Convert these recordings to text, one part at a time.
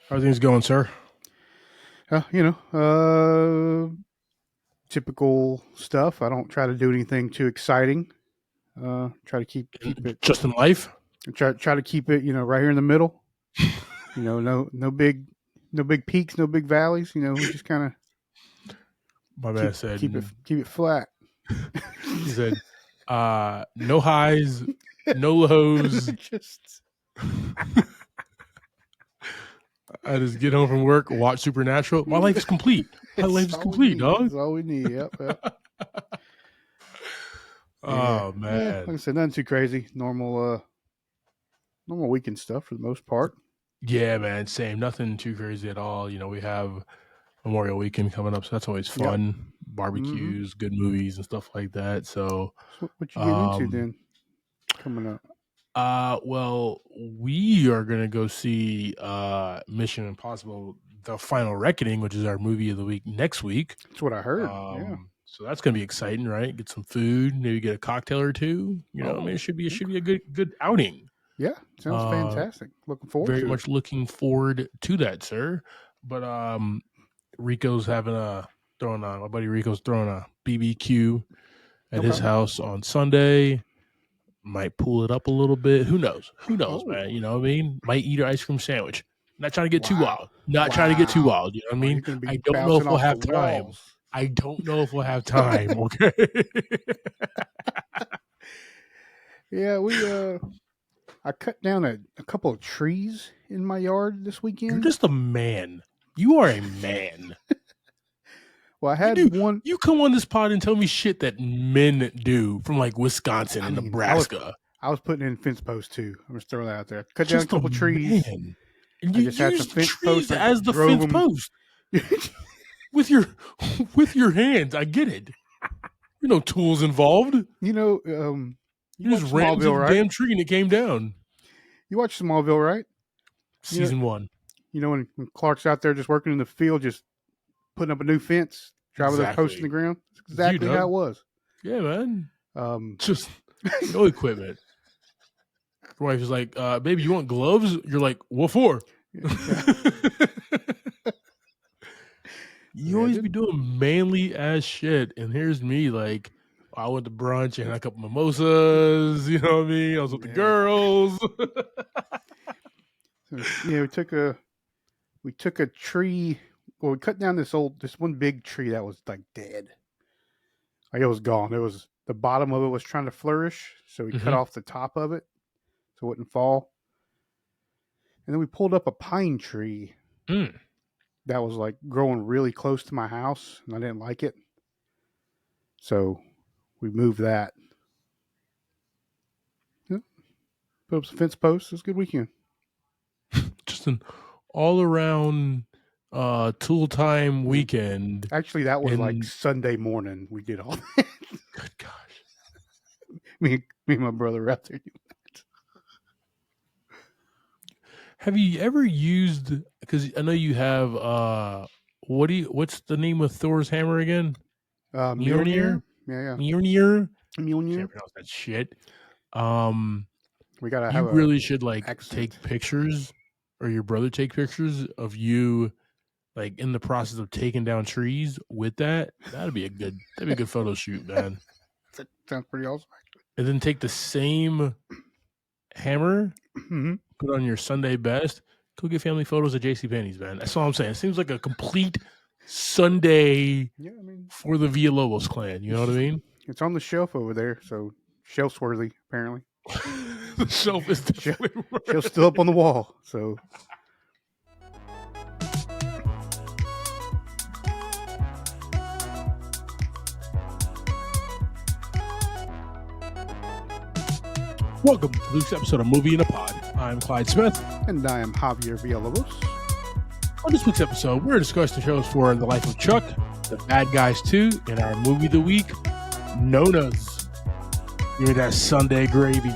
How are things going, sir? Uh, you know, Typical stuff. I don't try to do anything too exciting. Try to keep it. Just in life? Try to keep it. Right here in the middle. No big peaks, no big valleys. We just kind of My man keep said, keep it flat. he said, no highs, no lows. Just I just get home from work, watch Supernatural. My life is complete. My life is complete, dog. That's all we need. Yep. Yeah. Oh, Yeah. Like I man. said, nothing too crazy. Normal weekend stuff for the most part. Yeah, man. Same. Nothing too crazy at all. We have Memorial Weekend coming up, so that's always Yep. fun. Mm-hmm. Barbecues, good movies, and stuff like that. So, So what you getting into um, then? Coming up. well, we are gonna go see Mission Impossible: The Final Reckoning, which is our movie of the week next week. That's what I heard. Yeah. So that's gonna be exciting, right? Get some food, maybe get a cocktail or two. I mean, Oh, it should be a good outing. yeah. Sounds Uh, fantastic. Looking forward Very to it. much looking forward to that, sir. But Rico's having my buddy Rico's throwing a BBQ at his Okay. house on Sunday. Might pull it up a little bit. Who knows? Who knows, Oh, man? You know what I mean? Might eat an ice cream sandwich. Not trying to get too wow. wild. Not trying to get too Wow. wild. You know what I Oh, mean? you're going to be I don't know bouncing if we'll off the have time. walls. I don't know if we'll have time. Okay. Yeah, I cut down a couple of trees in my yard this You're weekend. just a man. You are a man. Well, I You had do. one. You come on this pod and tell me shit that men do from like Wisconsin and Nebraska. I was putting in fence posts too. I'm just throwing that out there. Cut down a Just a couple trees. man. And I you just had some use fence trees posts. I as the drove fence them. post with your hands. I get it. There's no tools involved. You You watch just ran into Smallville, the right? damn tree and it came down. You watch Smallville, right? You know, Season 1. when Clark's out there just working in the field, just putting up a new fence, driving those posts in the ground. That's exactly how it was. Yeah, man. Um, Just no equipment. Your wife is like, baby, you want gloves? You're like, what for? You always be doing manly ass shit. And here's me like, I went to brunch and had a couple mimosas. You know what I mean? I was with the girls. So, we took a tree. Well, we cut down this one big tree that was like dead. Like it was gone. It was the bottom of it was trying to flourish, so we cut off the top of it so it wouldn't fall. And then we pulled up a pine tree that was like growing really close to my house, and I didn't like it, so we moved that. Yep. Put up some fence posts. It was a good weekend. Just an all around tool time weekend. Actually, that was like Sunday morning. We did all that. Good gosh. me and my brother were out there. Have you ever used? Because I know you have. What's the name of Thor's hammer again? Mjolnir. Yeah. Mjolnir. Mjolnir. Can't pronounce that shit. We gotta have. You really should like accent. take pictures, or your brother take pictures of you, like in the process of taking down trees with that. That'd be a good photo shoot, man. That sounds pretty awesome. And then take the same hammer, put on your Sunday best, go get family photos at JCPenney's, man. That's all I'm saying. It seems like a complete Sunday for the Villalobos clan. You know what I mean? It's on the shelf over there, so shelf worthy, apparently. The shelf is definitely shelf's still up on the wall, so. Welcome to this episode of Movie in a Pod. I'm Clyde Smith. And I am Javier Villalobos. On this week's episode, we're discussing shows for The Life of Chuck, The Bad Guys 2, and our movie of the week, Nonnas. Give me that Sunday gravy.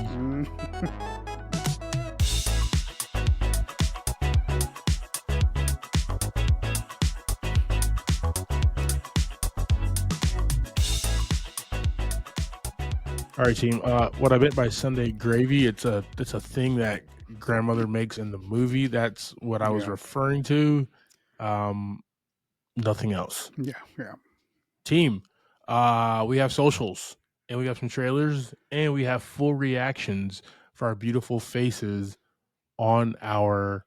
All right, team. What I meant by Sunday gravy, it's a thing that grandmother makes in the movie. That's what I was Yeah. referring to. Nothing else. Yeah. Yeah. Team, we have socials and we have some trailers and we have full reactions for our beautiful faces on our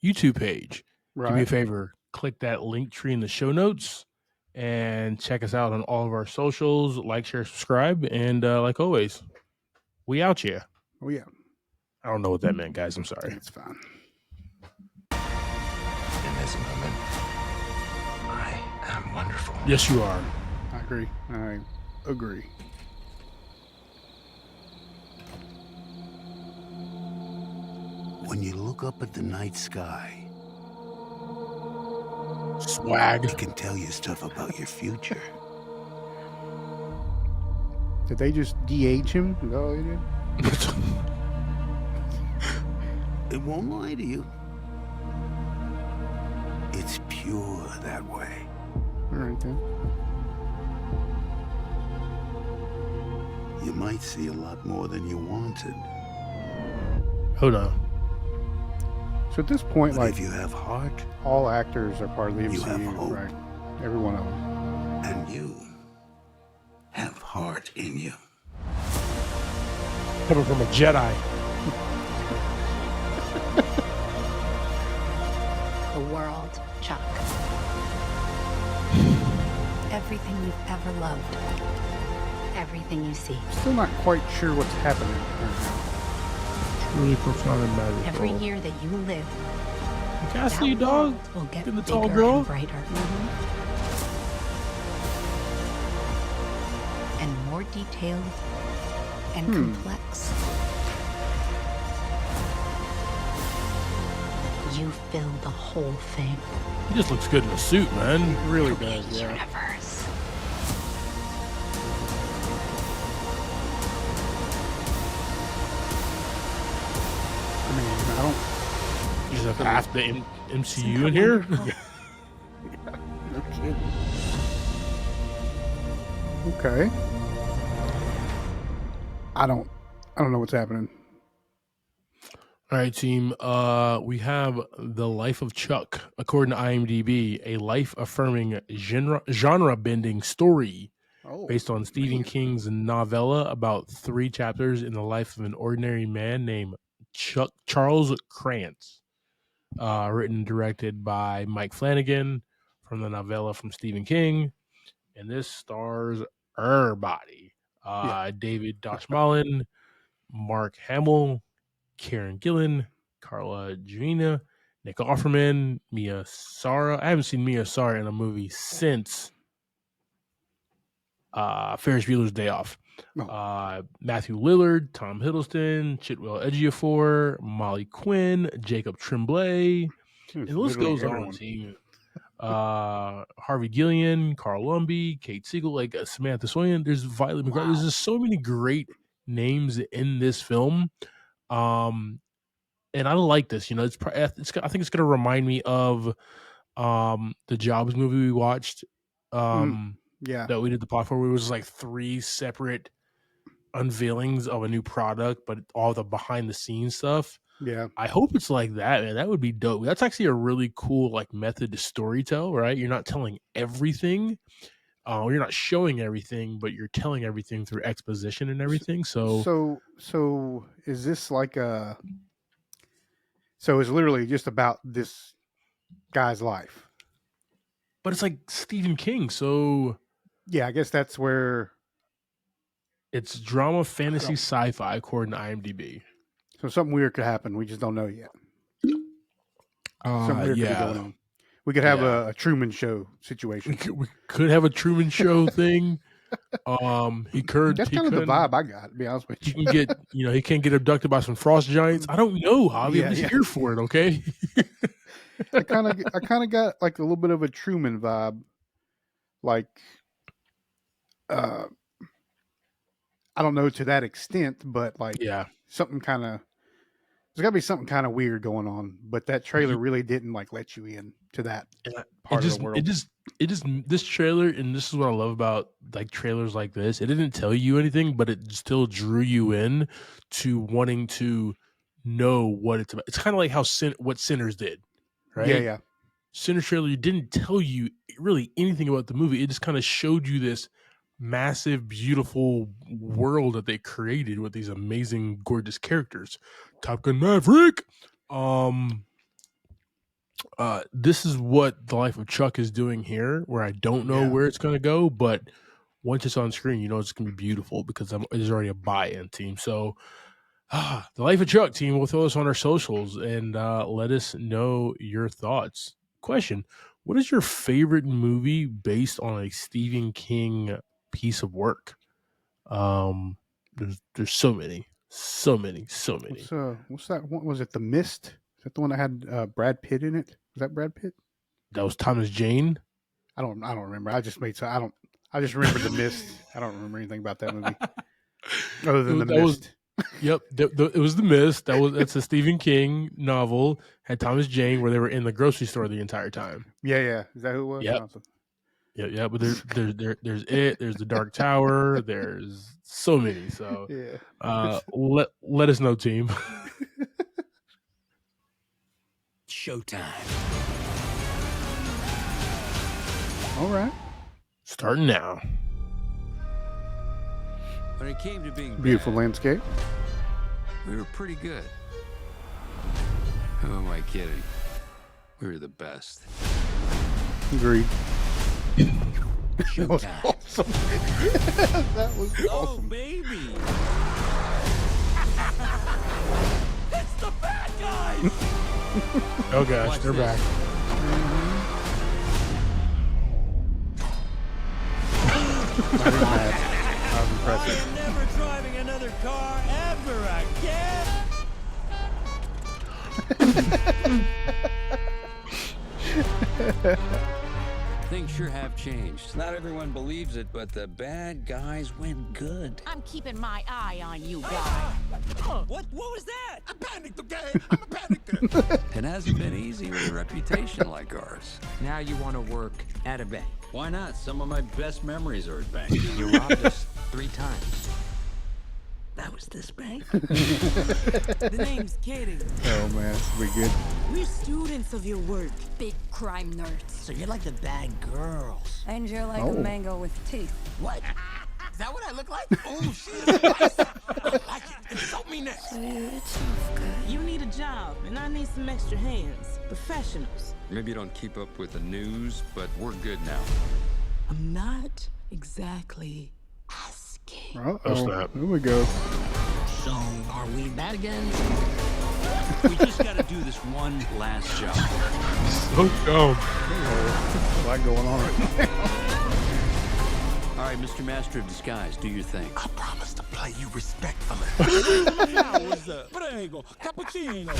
YouTube page. Do me a Right. favor, click that link tree in the show notes and check us out on all of our socials. Like, share, subscribe, and like always, we out here. Oh yeah. I don't know what that meant, guys. I'm sorry. It's fine. In this moment, I am wonderful. Yes, you are. I agree. I agree. When you look up at the night sky, Swag. it can tell you stuff about your future. Did they just de-age him? Is that all they did? It won't lie to you. It's pure that way. All right then. You might see a lot more than you wanted. Hold on. So at this point, But like, if you have heart, all actors are part of the You have MCU, hope. right? Every one of them. and you have heart in you. Coming from a Jedi. The world, Chuck. Everything you've ever loved. Everything you see. Still not quite sure what's happening right Really profound and magical. Every year that you live, Can I that see you, dog? world will get Get the bigger tall girl? and brighter. And more detailed and complex. You fill the whole thing. He just looks good in a suit, man. now. Really The does, yeah. universe. I mean, I don't. You just have half the MCU in here. No kidding. Okay. I don't know what's happening. All right, team. We have The Life of Chuck, according to IMDb, a life-affirming genre-bending story Oh, based on Stephen King's novella about 3 chapters in the life of an ordinary man named Charles Krantz. Written and directed by Mike Flanagan from the novella from Stephen King. And this stars everybody. David Doshmalin, Mark Hamill, Karen Gillan, Carla Juvena, Nick Offerman, Mia Sara. I haven't seen Mia Sara in a movie since Ferris Bueller's Day Off. Matthew Lillard, Tom Hiddleston, Chitwell Ejiofor, Molly Quinn, Jacob Tremblay. And the list goes on, team. Harvey Gillian, Carl Lumbly, Kate Siegel, like Samantha Soyan. There's Violet McGrath. There's just so many great names in this film. And I like this. You know, I think it's going to remind me of the Jobs movie we watched. Yeah. That we did the plot for. Where it was like 3 separate unveilings of a new product, but all the behind the scenes stuff. Yeah. I hope it's like that, man. That would be dope. That's actually a really cool like method to storytell, right? You're not telling everything. You're not showing everything, but you're telling everything through exposition and everything. So is this like a? So it's literally just about this guy's life. but it's like Stephen King, so Yeah, I guess that's where. it's drama, fantasy, sci-fi, according to IMDb. So something weird could happen. We just don't know yet. Something weird could be going on. We could have a Truman Show situation. We could have a Truman Show thing. He could. That's kind of the vibe I got. To be honest with He you, can get, he can't get abducted by some frost giants. I don't know, Javi. I'm just here for it. Okay. I kind of got like a little bit of a Truman vibe, like, I don't know to that extent, but like, something kind of. There's got to be something kind of weird going on, but that trailer really didn't like let you in to that part of the world. It just this trailer, and this is what I love about like trailers like this. It didn't tell you anything, but it still drew you in to wanting to know what it's about. It's kind of like how what Sinners did, right? Yeah. Sinners trailer didn't tell you really anything about the movie. It just kind of showed you this massive, beautiful world that they created with these amazing, gorgeous characters. Top Gun Maverick. This is what The Life of Chuck is doing here, where I don't know where it's going to go, but once it's on screen, you know it's going to be beautiful because there's already a buy-in team. So, The Life of Chuck team will throw us on our socials and let us know your thoughts. Question: what is your favorite movie based on a Stephen King piece of work? There's so many. What's that one? Was it The Mist? Is that the one that had Brad Pitt in it? Was that Brad Pitt? That was Thomas Jane. I don't remember. I just remember The Mist. I don't remember anything about that movie other than The Mist. Yep, it was The Mist. That's a Stephen King novel. Had Thomas Jane where they were in the grocery store the entire time. Yeah. Is that who it was? Yep. Awesome. Yeah. But there's The Dark Tower. There's so many. So let us know, team. Showtime. All right. Starting now. When it came to being beautiful landscape, we were pretty good. Who am I kidding? We were the best. Agreed. That was awesome. That was awesome. Oh, baby. It's the bad guys. Oh gosh, they're back. I am never driving another car ever again. Things sure have changed. Not everyone believes it, but the bad guys went good. I'm keeping my eye on you guys. What was that? I panicked, okay? I'm a panicker. It hasn't been easy with a reputation like ours. Now you want to work at a bank. Why not? Some of my best memories are at banks. You robbed us 3 times. That was this bank? The name's Katie. Oh man, we good. We're students of your work. Big crime nerds. So you're like the bad girls. And you're like a mango with teeth. What? Is that what I look like? Oh, shit. I like it. Insult me next. You need a job, and I need some extra hands. Professionals. Maybe you don't keep up with the news, but we're good now. I'm not exactly asking. Oh snap! Here we go. So, are we bad again? We just got to do this one last job. So dumb. There's a lot going on right now. All right, Mr. Master of Disguise, do your thing. I promise to play you respectfully. Prego, cappuccino.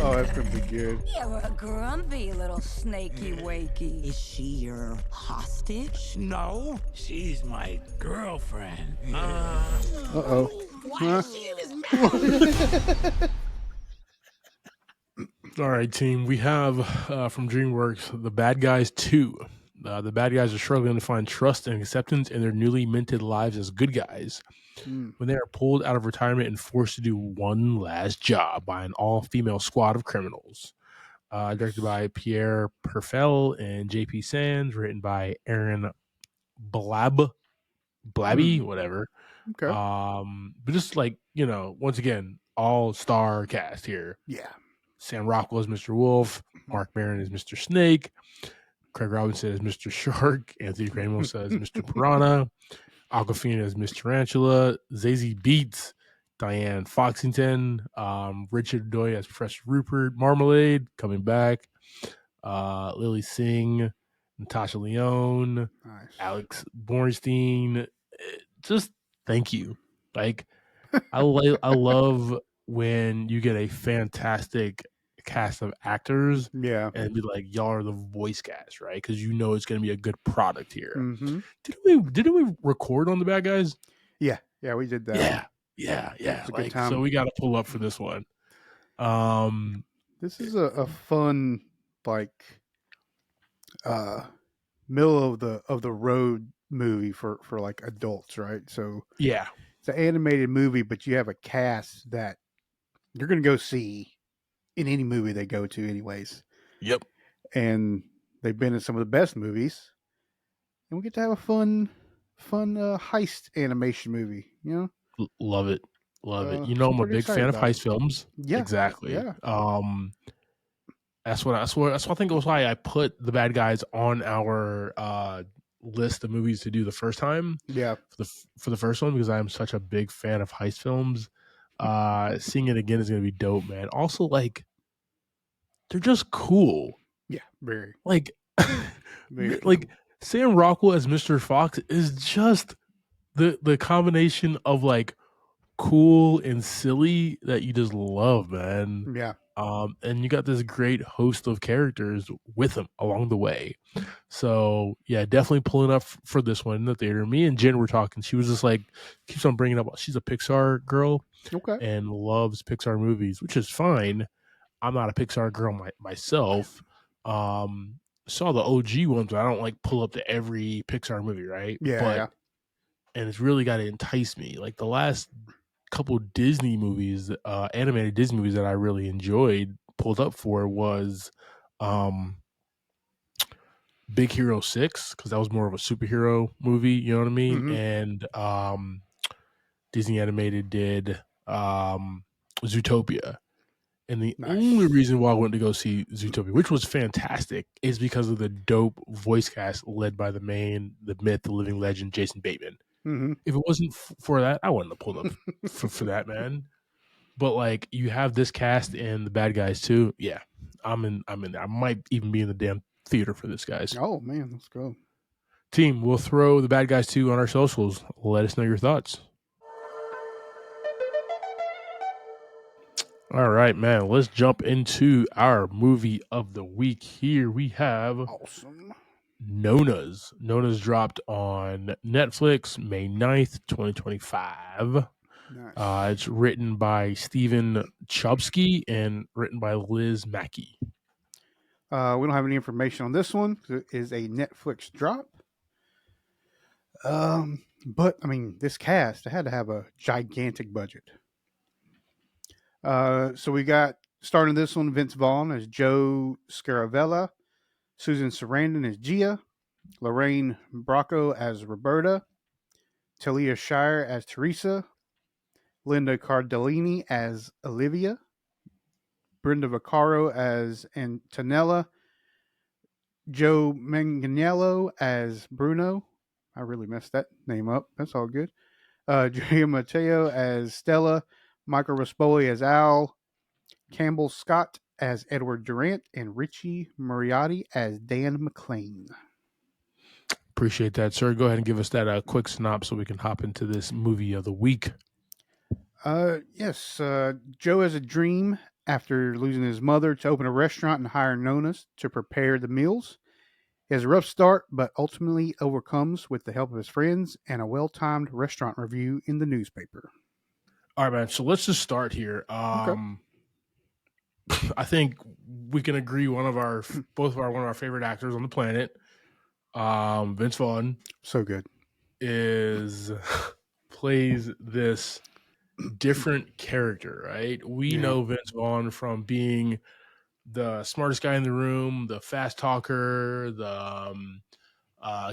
Oh, that's gonna be good. You're a grumpy little snaky wakey. Is she your hostage? No, she's my girlfriend. Uh-oh. Why is she in his mouth? All right, team. We have from DreamWorks, The Bad Guys 2. The bad guys are struggling to find trust and acceptance in their newly minted lives as good guys when they are pulled out of retirement and forced to do one last job by an all-female squad of criminals. Directed by Pierre Perfel and J.P. Sands, written by Aaron Blabby, whatever. Okay. But just like, once again, all-star cast here. Yeah. Sam Rockwell as Mr. Wolf, Mark Maron as Mr. Snake, Craig Robinson as Mr. Shark, Anthony Ramos as Mr. Piranha, Aquafina as Miss Tarantula, Zazie Beetz, Diane Foxington, Richard Doy as Professor Rupert Marmalade, coming back, Lily Singh, Natasha Lyonne, Nice. Alex Bornstein. Just thank you. Like, I love when you get a fantastic cast of actors, and be like, y'all are the voice cast, right? Because it's going to be a good product here. Mm-hmm. Didn't we record on The Bad Guys? Yeah, we did that. Yeah. It's a good time. So we got to pull up for this one. This is a fun, middle of the road movie for like adults, right? So yeah, an animated movie, but you have a cast that you're going to go see in any movie they go to, anyways. Yep. And they've been in some of the best movies, and we get to have a fun heist animation movie. You know, Love it. Love it. So I'm a pretty big excited fan of about it. heist films. Yeah, Exactly. yeah. That's what I think it was why I put The Bad Guys on our list of movies to do the first time. Yeah, for the first one, because I'm such a big fan of heist films. Seeing it again is gonna be dope, man. Also, like, they're just cool. yeah, very, Like, very like cool. Sam Rockwell as Mr. Fox is just the combination of like cool and silly that you just love, man. Yeah, And you got this great host of characters with him along the way. So yeah, definitely pulling up for this one in the theater. Me and Jen were talking. She was just like, keeps on bringing up. She's a Pixar girl okay. and loves Pixar movies, which is fine. I'm not a Pixar girl myself. Saw the OG ones, but I don't like pull up to every Pixar movie, right? Yeah, but yeah. And it's really got to entice me. Like the last couple Disney movies, animated Disney movies that I really enjoyed, pulled up for was Big Hero 6, because that was more of a superhero movie, you know what I mean? Mhm. And Disney Animated did Zootopia. And the Nice. only reason why I went to go see Zootopia, which was fantastic, is because of the dope voice cast led by the myth, the living legend, Jason Bateman. Mhm. If it wasn't for that, I wouldn't have pulled up for that, man. But like, you have this cast and the Bad Guys too. Yeah, I'm in there. I might even be in the damn theater for this, guys. Oh man, let's go. Team, we'll throw the Bad Guys 2 on our socials. Let us know your thoughts. All right, man. Let's jump into our movie of the week. Here we have Awesome. Nonnas. Nonnas dropped on Netflix May 9th, 2025. Nice. It's written by Steven Chbosky and written by Liz Mackey. We don't have any information on this one. It is a Netflix drop. But I mean, this cast, they had to have a gigantic budget. So we got starting this one, Vince Vaughn as Joe Scaravella, Susan Sarandon as Gia, Lorraine Bracco as Roberta, Talia Shire as Teresa, Linda Cardellini as Olivia, Brenda Vaccaro as Antonella, Joe Manganiello as Bruno. I really messed that name up. That's all good. Julia Mateo as Stella, Michael Rispoli as Al, Campbell Scott as Edward Durant, and Richie Moriarty as Dan McClane. Appreciate that, sir. Go ahead and give us that quick synopsis so we can hop into this movie of the week. Yes. Joe has a dream after losing his mother to open a restaurant and hire Nonnas to prepare the meals. He has a rough start, but ultimately overcomes with the help of his friends and a well-timed restaurant review in the newspaper. All right, man. So let's just start here. Okay. I think we can agree one of our favorite actors on the planet, Vince Vaughn, So good. plays this different character, right? We know Vince Vaughn from being the smartest guy in the room, the fast talker, the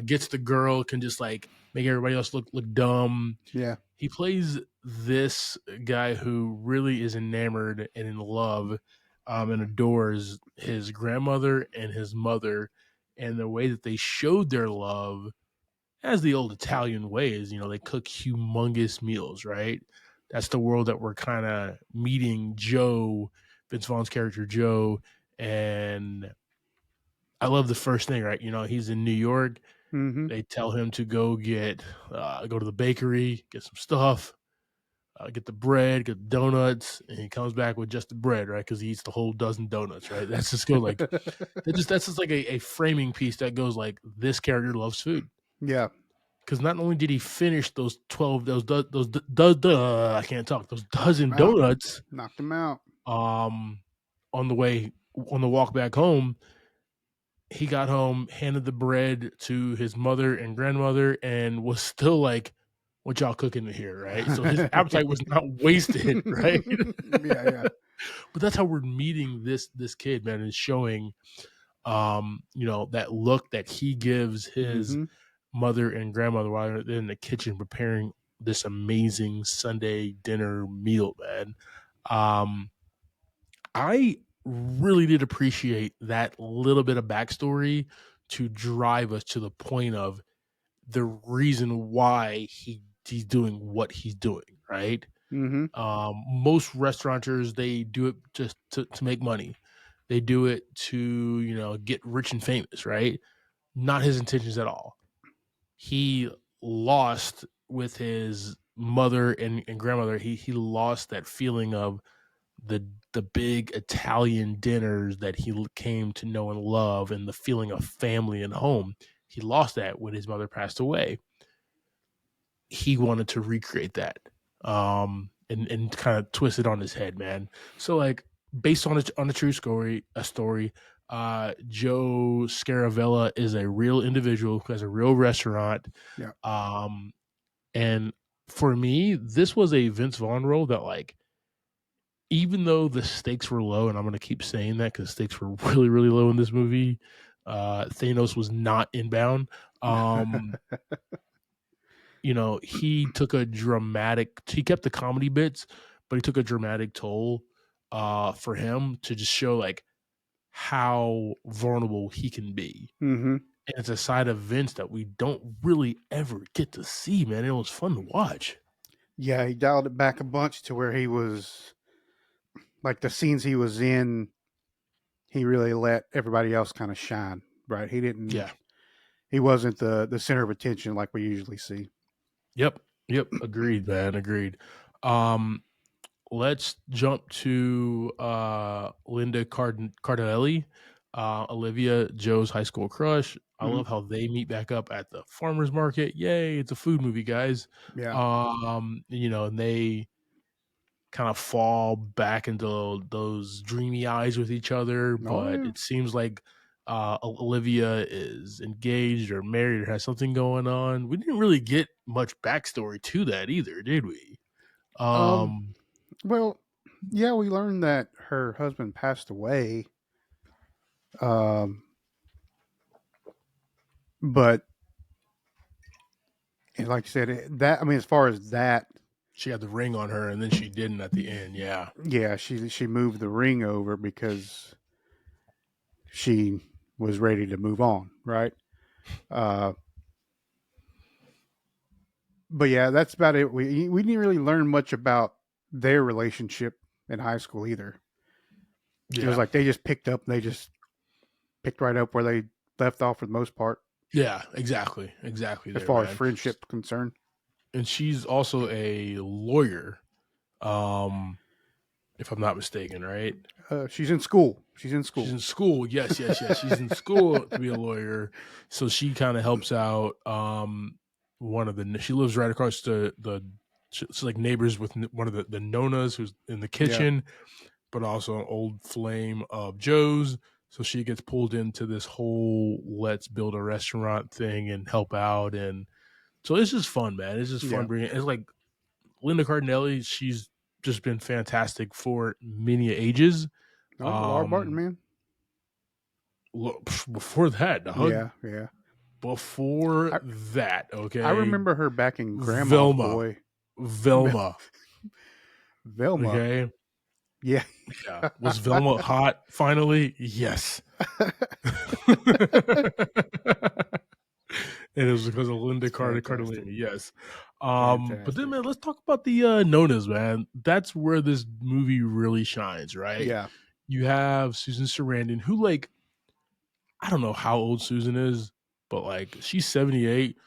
gets the girl, can just like make everybody else look dumb. Yeah. He plays this guy who really is enamored and in love and adores his grandmother and his mother, and the way that they showed their love, as the old Italian way is, they cook humongous meals, right? That's the world that we're kind of meeting Joe, Vince Vaughn's character Joe, and I love the first thing, right? He's in New York. Mm-hmm. They tell him to go go to the bakery, get some stuff, get the bread, get the donuts, and he comes back with just the bread, right? Because he eats the whole dozen donuts, right? That's just go like that's just like a framing piece that goes like, this character loves food. Yeah. Because not only did he finish those I can't talk, those dozen donuts, knocked him out. On the walk back home, he got home, handed the bread to his mother and grandmother, and was still like, what y'all cooking here, right? So his appetite was not wasted, right? Yeah. But that's how we're meeting this kid, man, and showing that look that he gives his mother and grandmother while they're in the kitchen preparing this amazing Sunday dinner meal, man. I really did appreciate that little bit of backstory to drive us to the point of the reason why he's doing what he's doing, right? Most restaurateurs, they do it just to make money. They do it to get rich and famous, right? Not his intentions at all. He lost with his mother and grandmother. He lost that feeling of the big Italian dinners that he came to know and love, and the feeling of family and home. He lost that when his mother passed away. He wanted to recreate that, and kind of twist it on his head, man. So like based on a true story, Joe Scaravella is a real individual who has a real restaurant. Yeah. And for me, this was a Vince Vaughn role that, like, even though the stakes were low, and I'm going to keep saying that because stakes were really, really low in this movie, Thanos was not inbound. He took he kept the comedy bits, but he took a dramatic toll for him to just show like how vulnerable he can be. And it's a side of Vince that we don't really ever get to see, man. It was fun to watch. Yeah, he dialed it back a bunch to where he was like the scenes he was in, he really let everybody else kind of shine, right? He didn't. Yeah. He wasn't the center of attention like we usually see. Yep. Agreed, man. Agreed. Let's jump to Linda Cardinelli, Olivia, Joe's high school crush. I love how they meet back up at the farmer's market. Yay, it's a food movie, guys. Yeah. And they kind of fall back into those dreamy eyes with each other, but it seems like Olivia is engaged or married or has something going on. We didn't really get much backstory to that either, did we? Well, yeah, we learned that her husband passed away. But like I said, as far as that, she had the ring on her, and then she didn't at the end. Yeah, she moved the ring over because she was ready to move on, right? But yeah, that's about it. We didn't really learn much about their relationship in high school either. Yeah. It was like they just picked right up where they left off for the most part. Yeah, exactly. As far as friendship concerned. And she's also a lawyer, if I'm not mistaken, right? She's in school. She's in school. Yes. She's in school to be a lawyer. So she kind of helps out she lives right across she's like neighbors with one of the Nonnas who's in the kitchen, but also an old flame of Joe's. So she gets pulled into this whole let's build a restaurant thing and help out. And so it's just fun, man. It's just fun bringing. It's like Linda Cardinelli. She's just been fantastic for many ages. Laura Barton, man. Before that, dog. Yeah. Before that, okay. I remember her back in Grandma's Boy. Velma. Okay. Yeah. Was Velma hot finally? Yes. And it was because of Linda Cardellini. Yes. But then, man, let's talk about the Nonnas, man. That's where this movie really shines, right? Yeah. You have Susan Sarandon, who, like, I don't know how old Susan is, but like she's 78.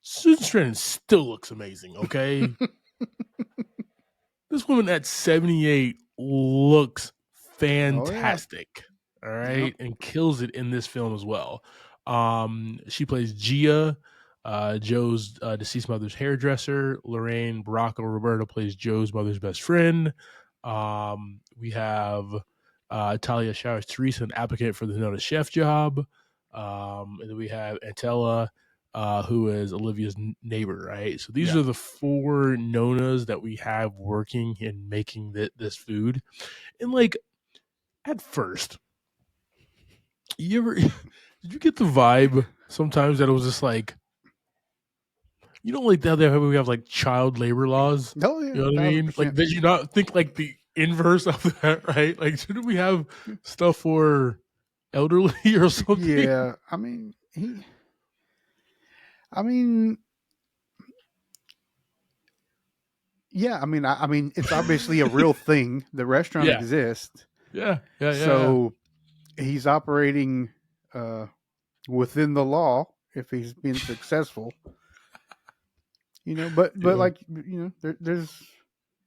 Susan Sarandon still looks amazing, okay? This woman at 78 looks fantastic. All right. And kills it in this film as well. She plays Gia, Joe's deceased mother's hairdresser. Lorraine Baracco Roberta plays Joe's mother's best friend. We have Talia Showers Teresa, an applicant for the Nona chef job. And then we have Antella who is Olivia's neighbor, right? So these Yeah. are the 4 Nonnas that we have working and making this food. And like at first, you ever did you get the vibe sometimes that it was just like, like the other we have like child labor laws? Oh yeah, You know what I mean? Like, 1000%. did you not think like the inverse of that, right? Like, shouldn't we have stuff for elderly or something? Yeah, I mean yeah, I mean, it's obviously a real thing. The restaurant Yeah. exists, Yeah. so he's operating within the law if he's been successful. But Yeah. like there's,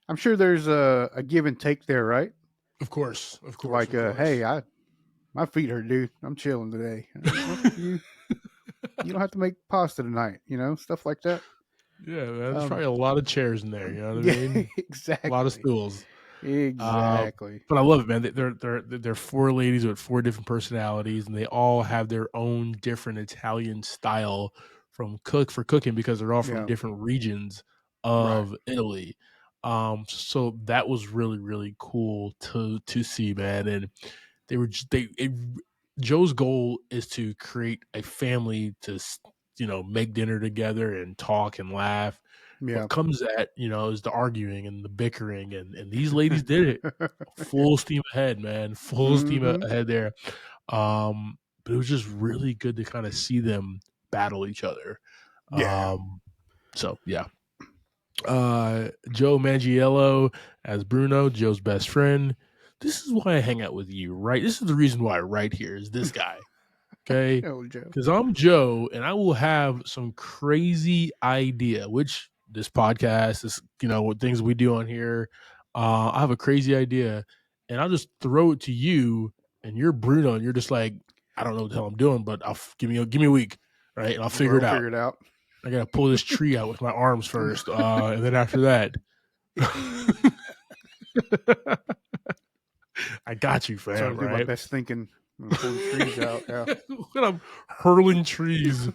I'm sure there's a give and take there, right? Of course. Like, hey, my feet hurt, dude. I'm chilling today. Well, you don't have to make pasta tonight. Stuff like that. Yeah, man. There's probably a lot of chairs in there. You know what I Yeah, mean? exactly. A lot of stools. Exactly. But I love it, man. They're 4 ladies with 4 different personalities, and they all have their own different Italian style for cooking because they're all from Yeah. different regions Right. of Italy. So that was really really cool to see, man. And they were just, Joe's goal is to create a family to make dinner together and talk and laugh. Yeah. What comes at is the arguing and the bickering, and these ladies did it full steam ahead, man, full steam Mhm. ahead there. But it was just really good to kind of see them battle each other. Yeah. So yeah. Joe Manganiello as Bruno, Joe's best friend. This is why I hang out with you, right? This is the reason why I write here is this guy. Okay. Oh, Joe. Because I'm Joe and I will have some crazy idea, which this podcast is, what things we do on here. I have a crazy idea and I'll just throw it to you and you're Bruno and you're just like, I don't know what the hell I'm doing, but give me a week. Right. And I'll figure it out. Figure it out. I got to pull this tree out with my arms first. And then after that, I got you, fam. Trying to do my Right? best thinking. I'm gonna pull the trees out. Yeah. When I'm hurling trees.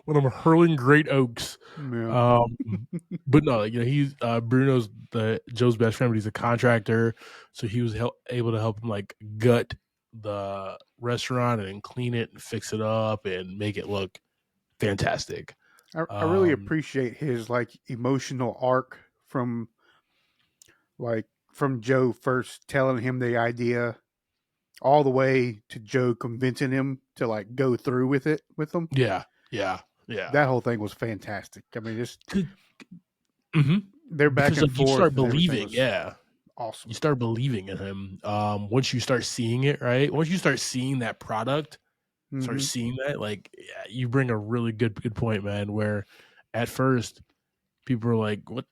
When I'm hurling great oaks. Yeah. But no, he's Bruno's Joe's best friend, but he's a contractor, so he was able to help him like gut the restaurant and clean it and fix it up and make it look fantastic. I really appreciate his like emotional arc from Joe first telling him the idea all the way to Joe convincing him to like go through with it with him. Yeah. That whole thing was fantastic. I mean, just mm-hmm. They're back because, and forth. You start believing, awesome. You start believing in him. Once you start seeing it, right? Once you start seeing that product, start seeing that, like, yeah, you bring a really good point, man. Where at first people are like, "What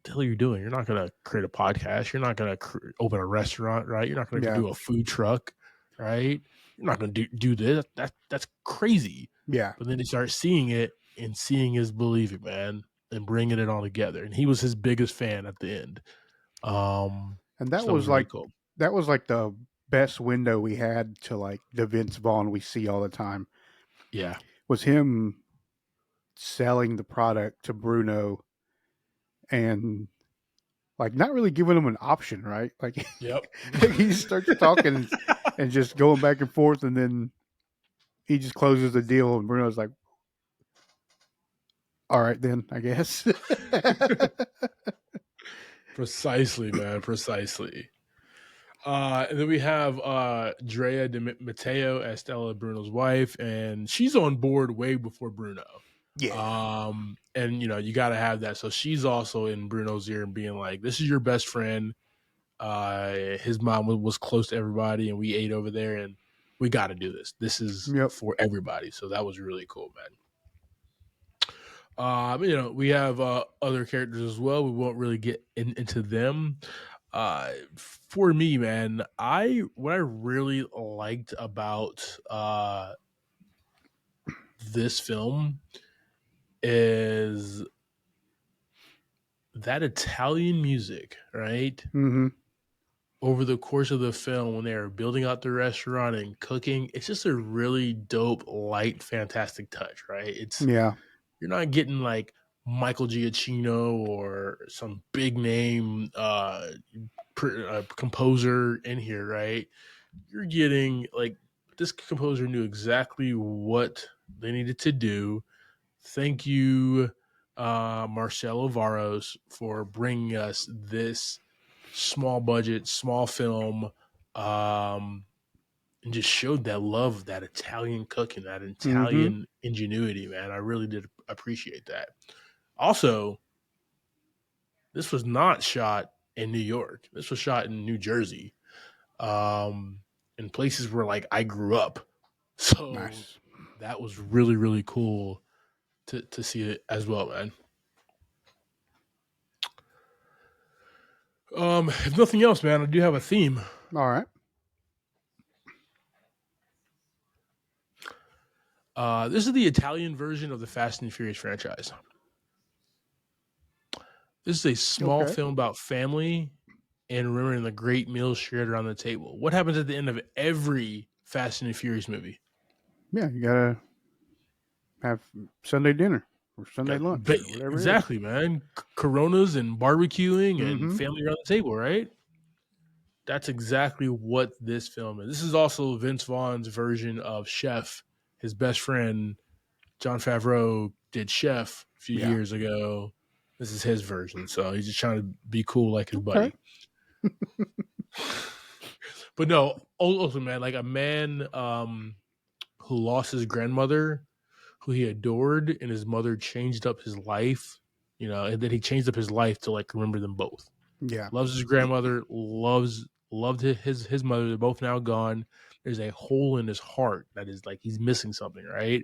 the hell are you doing? You're not going to create a podcast. You're not going to open a restaurant, right? You're not going to do a food truck, right? You're not going to do this. That's crazy." Yeah. But then they start seeing it, and seeing is believing, man, and bringing it all together. And he was his biggest fan at the end. And that so was really like cool. That was like the best window we had to like the Vince Vaughn we see all the time. Yeah. Was him selling the product to Bruno and like not really giving him an option, right? Like, yep. He starts talking and just going back and forth, and then he just closes the deal, and Bruno's like, "All right, then, I guess." Precisely, man. Precisely. And then we have Drea De Matteo as Stella, Bruno's wife, and she's on board way before Bruno. Yeah. And you got to have that. So she's also in Bruno's ear and being like, "This is your best friend. His mom was close to everybody, and we ate over there, and we got to do this. This is for everybody." So that was really cool, man. We have other characters as well. We won't really get into them. For me, man, what I really liked about this film is that Italian music, right? Mm-hmm. over the course of the film when they are building out the restaurant and cooking, it's just a really dope, light, fantastic touch, right? Yeah. You're not getting like Michael Giacchino or some big name composer in here, right? You're getting like this composer knew exactly what they needed to do. Thank you, Marcelo Varos, for bringing us this small budget, small film, and just showed that love, that Italian cooking, that Italian ingenuity, man. I really did appreciate that. Also, this was not shot in New York. This was shot in New Jersey, in places where like I grew up. So Nice. that was really, really cool to see it as well, man. If nothing else, man, I do have a theme. All right. This is the Italian version of the Fast and Furious franchise. This is a small film about family and remembering the great meals shared around the table. What happens at the end of every Fast and Furious movie? Yeah, you gotta have Sunday dinner or Sunday lunch, or whatever. Exactly, man. Coronas and barbecuing and family around the table, right? That's exactly what this film is. This is also Vince Vaughn's version of Chef. His best friend, Jon Favreau, did Chef a few years ago. This is his version. So he's just trying to be cool like his buddy. But no, also, man, like a man who lost his grandmother, who he adored, and his mother changed up his life, you know, and then he changed up his life to like remember them both. Yeah. Loves his grandmother, loved his mother. They're both now gone. There's a hole in his heart that is like he's missing something, right?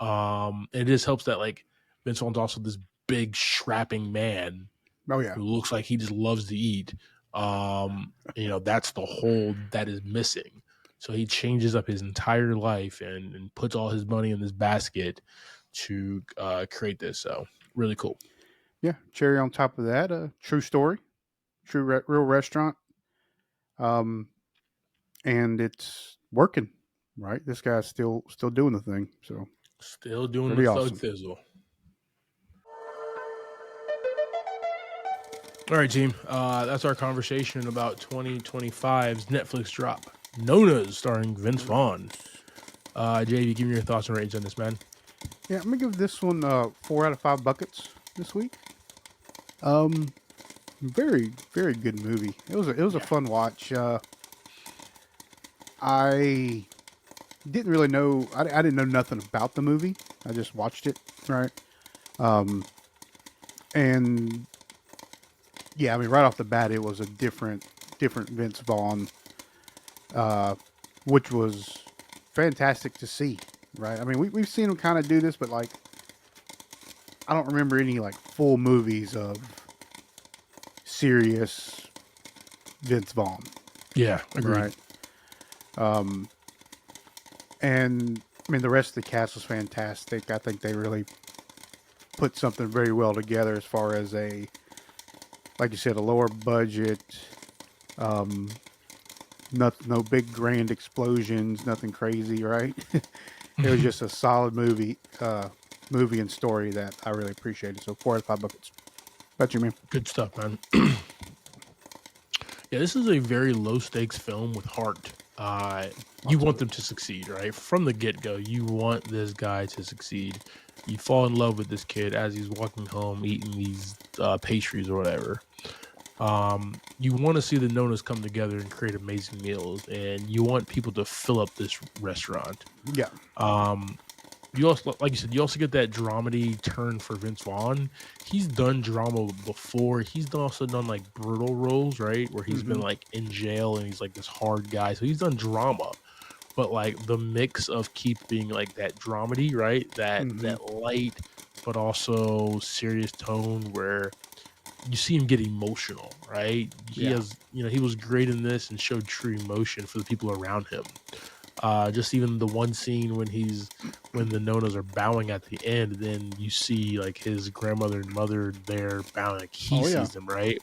And it just helps that like Vince Vaughn's also this big strapping man. Oh yeah. Who looks like he just loves to eat. You know, that's the hole that is missing. So he changes up his entire life and puts all his money in this basket to create this. So really cool. Yeah. Cherry on top of that, true story, real restaurant. And it's working, right? This guy's still doing the thing. So still doing the awesome. thug thizzle. All right, team. That's our conversation about 2025's Netflix drop, Nonnas, starring Vince Vaughn. JV, give me your thoughts and ratings on this, man. Yeah, I'm gonna give this one 4 out of 5 buckets this week. Very, very good movie. It was a fun watch. I didn't really know. I didn't know nothing about the movie. I just watched it, right? And yeah, I mean, right off the bat, it was a different Vince Vaughn, which was fantastic to see, right? I mean, we've seen him kind of do this, but like, I don't remember any like full movies of serious Vince Vaughn. Yeah, agreed. Right. And I mean, the rest of the cast was fantastic. I think they really put something very well together as far as like you said, a lower budget, no big grand explosions, nothing crazy, right? It was just a solid movie and story that I really appreciated. So 4 out of 5 buckets. About you, man. Good stuff, man. Yeah, this is a very low stakes film with heart. You want them to succeed, right? From the get-go, you want this guy to succeed. You fall in love with this kid as he's walking home eating these pastries or whatever. You want to see the Nonnas come together and create amazing meals, and you want people to fill up this restaurant. Yeah. You also, like you said, you also get that dramedy turn for Vince Vaughn. He's done drama before. He's also done like brutal roles, right? Where he's been like in jail and he's like this hard guy. So he's done drama, but like the mix of keeping like that dramedy, right? That light, but also serious tone where you see him get emotional, right? He has, you know, he was great in this and showed true emotion for the people around him. Just even the one scene when the Nonnas are bowing at the end, then you see like his grandmother and mother there bowing, like he sees them, right?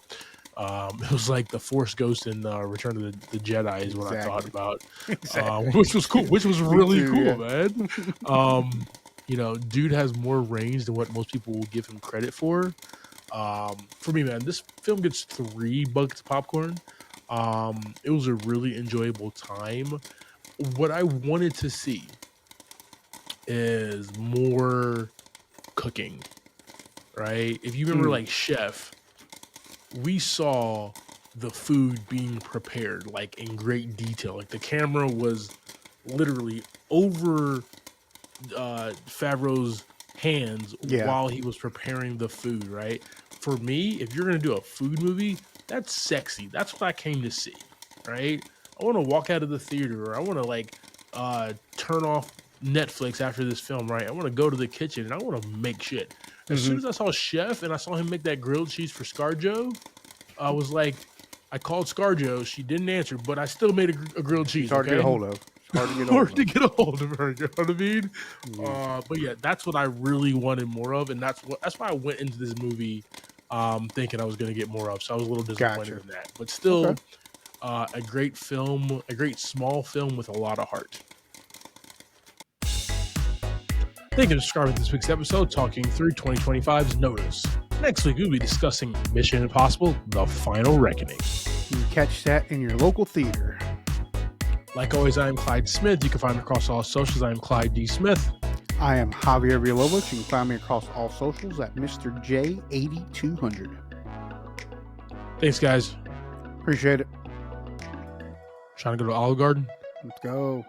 It was like the Force Ghost in Return of the Jedi is what I thought about, Exactly. which was cool, which was really too, cool, yeah. man. You know, dude has more range than what most people will give him credit for. For me, man, this film gets 3 buckets of popcorn. It was a really enjoyable time. What I wanted to see is more cooking, right? If you remember, like Chef, we saw the food being prepared like in great detail. Like the camera was literally over Favreau's hands while he was preparing the food, right? For me, if you're going to do a food movie, that's sexy. That's what I came to see, right? I want to walk out of the theater, or I want to like turn off Netflix after this film, right? I want to go to the kitchen and I want to make shit. As soon as I saw Chef and I saw him make that grilled cheese for ScarJo, I was like, I called ScarJo. She didn't answer, but I still made a grilled cheese. It's hard to get a hold of. It's hard to get a hold Hard of. to get a hold of her. You know what I mean? But yeah, that's what I really wanted more of, and that's why I went into this movie thinking I was going to get more of. So I was a little disappointed in that, but still, a great film, a great small film with a lot of heart. Thank you for subscribing to this week's episode, talking through 2025's Nonnas. Next week, we'll be discussing Mission Impossible: The Final Reckoning. You can catch that in your local theater. Like always, I am Clyde Smith. You can find me across all socials. I am Clyde D. Smith. I am Javier Villalobos. You can find me across all socials at Mr. J8200. Thanks, guys. Appreciate it. Trying to go to Olive Garden. Let's go.